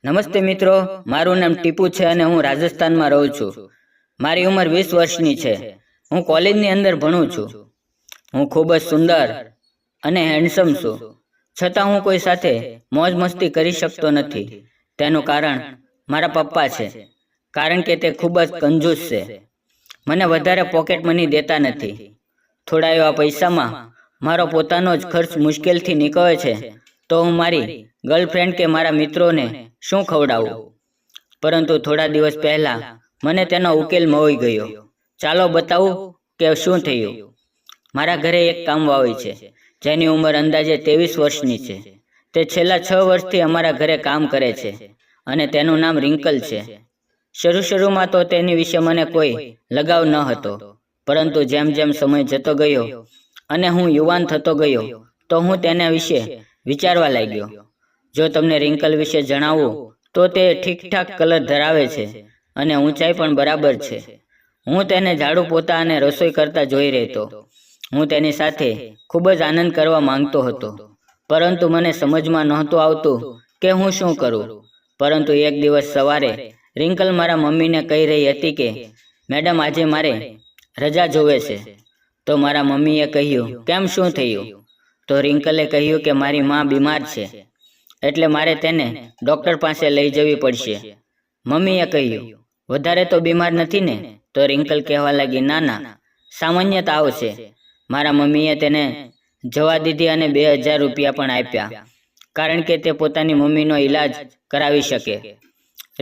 નમસ્તે મિત્રો, મારું નામ ટીપુ છે અને હું રાજસ્થાનમાં રહું છું. મારી ઉંમર 20 વર્ષની છે. હું કોલેજની અંદર ભણું છું. હું ખૂબ જ સુંદર અને હેન્ડસમ છું. છતાં હું કોઈ સાથે મોજ મસ્તી કરી શકતો નથી. તેનું કારણ મારા પપ્પા છે, કારણ કે તે ખૂબ જ કંજૂસ છે. મને વધારે પોકેટ મની દેતા નથી. થોડા એવા પૈસામાં મારો પોતાનો જ ખર્ચ મુશ્કેલથી નીકળે છે તો હું મારી ગર્લફ્રેન્ડ કે મારા મિત્રોને શું ખવડાવું? પરંતુ થોડા દિવસ પહેલા મને તેનો ઉકેલ મળી ગયો. ચાલો બતાવું કે શું થયું. મારા ઘરે એક કામવાળી છે, જેની ઉંમર અંદાજે 23 વર્ષની છે. તે છેલ્લા 6 વર્ષથી અમારા ઘરે કામ કરે છે અને તેનું નામ રિંકલ છે. શરૂમાં તો તેની વિશે મને કોઈ લગાવ ન હતો, પરંતુ જેમ જેમ સમય જતો ગયો અને હું યુવાન થતો ગયો તો હું તેના વિશે વિચારવા લાગ્યો. જો તમને રિંકલ વિશે જણાવું તો તે ઠીકઠાક કલર ધરાવે છે અને ઊંચાઈ પણ બરાબર છે. હું તેને ઝાડુ પોતા અને રસોઈ કરતા જોઈ રહેતો. હું તેની સાથે ખૂબ જ આનંદ કરવા માંગતો હતો, પરંતુ મને સમજમાં નહોતું આવતું કે હું શું કરું. પરંતુ એક દિવસ સવારે રિંકલ મારા મમ્મીને કહી રહી હતી કે મેડમ, આજે મારે રજા જોવે છે. તો મારા મમ્મીએ કહ્યું, કેમ, શું થયું? તો રિંકલે કહ્યું કે મારી માં બીમાર છે, એટલે મારે તેને ડૉક્ટર પાસે લઈ જવી પડશે. મમ્મીએ કહ્યું, વધારે તો બીમાર નથી ને? તો રિંકલ કહેવા લાગી, ના ના, સામાન્ય તાવ છે. મારા મમ્મીએ તેને જવા દીધી અને 2000 રૂપિયા પણ આપ્યા, કારણ કે તે પોતાની મમ્મીનો ઈલાજ કરાવી શકે.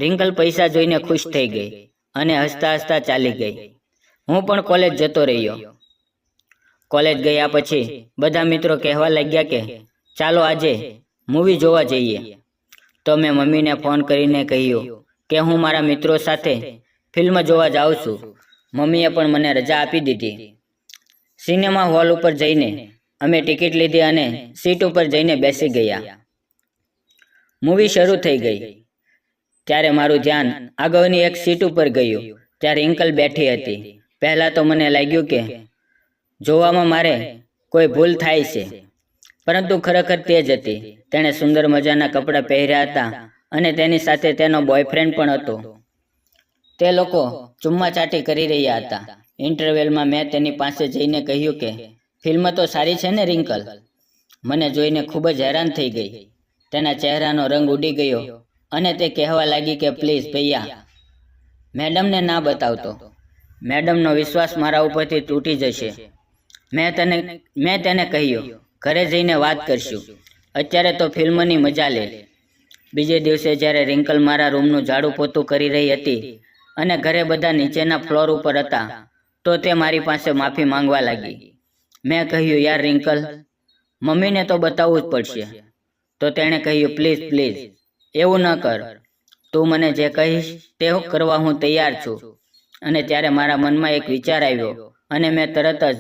રિંકલ પૈસા જોઈને ખુશ થઈ ગઈ અને હસતા હસતા ચાલી ગઈ. હું પણ કોલેજ જતો રહ્યો. કોલેજ ગયા પછી બધા મિત્રો કહેવા લાગ્યા કે ચાલો આજે મૂવી જોવા જઈએ. તો મેં મમ્મીને ફોન કરીને કહ્યું કે હું મારા મિત્રો સાથે ફિલ્મ જોવા જાઉં છું. મમ્મીએ પણ મને રજા આપી દીધી. સિનેમા હોલ ઉપર જઈને અમે ટિકિટ લીધી અને સીટ ઉપર જઈને બેસી ગયા. મૂવી શરૂ થઈ ગઈ ત્યારે મારું ધ્યાન આગળની એક સીટ ઉપર ગયું. ત્યાં રિંકલ બેઠી હતી. પહેલાં તો મને લાગ્યું કે જોવામાં મારે કોઈ ભૂલ થાય છે, પરંતુ ખરેખર તે જ હતી. તેણે સુંદર મજાના કપડાં પહેર્યા હતા અને તેની સાથે તેનો બોયફ્રેન્ડ પણ હતો. તે લોકો ચુમ્મા ચાટી કરી રહ્યા હતા. ઇન્ટરવેલમાં મેં તેની પાસે જઈને કહ્યું કે ફિલ્મ તો સારી છે ને રિંકલ? મને જોઈને ખૂબ જ હેરાન થઈ ગઈ. તેના ચહેરાનો રંગ ઉડી ગયો અને તે કહેવા લાગી કે પ્લીઝ ભૈયા, મેડમને ના બતાવતો. મેડમનો વિશ્વાસ મારા ઉપરથી તૂટી જશે. મેં તેને કહ્યું, ઘરે જઈને વાત કરશું, અત્યારે તો ફિલ્મની મજા લે. બીજે દિવસે જ્યારે રિંકલ મારા રૂમનું ઝાડુ પોતું કરી રહી હતી અને ઘરે બધા નીચેના ફ્લોર ઉપર હતા, તો તે મારી પાસે માફી માંગવા લાગી. મેં કહ્યું, યાર રિંકલ, મમ્મીને તો બતાવવું જ પડશે. તો તેણે કહ્યું, પ્લીઝ પ્લીઝ, એવું ન કર. તું મને જે કહીશ તે કરવા હું તૈયાર છું. અને ત્યારે મારા મનમાં એક વિચાર આવ્યો અને મેં તરત જ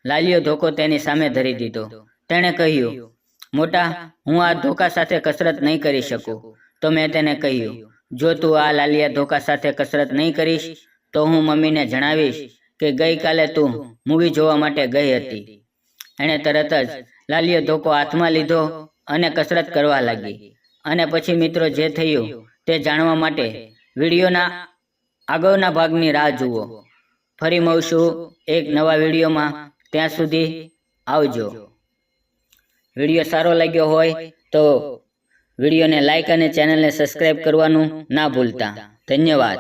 લાલિયો ધોકો તેની સામે ધરી દીધો. તેણે કહ્યું, મોટા, હું આ ધોકા સાથે કસરત નહીં કરી શકું. તો મેં તેને કહ્યું, જો તું આ લાલિયા ધોકા સાથે કસરત નહીં કરીશ તો હું મમ્મીને જણાવીશ કે ગઈકાલે તું મૂવી જોવા માટે ગઈ હતી. એણે તરત જ લાલિયો ધોકો હાથમાં લીધો અને કસરત કરવા લાગી. અને પછી મિત્રો, જે થયું તે જાણવા માટે વિડીયોના આગળના ભાગની રાહ જુઓ. ફરી મળશું એક નવા વિડીયોમાં. ત્યાં સુધી આવજો. વિડીયો સારો લાગ્યો હોય તો વિડીયોને લાઈક અને ચેનલને સબસ્ક્રાઈબ કરવાનું ના ભૂલતા. ધન્યવાદ.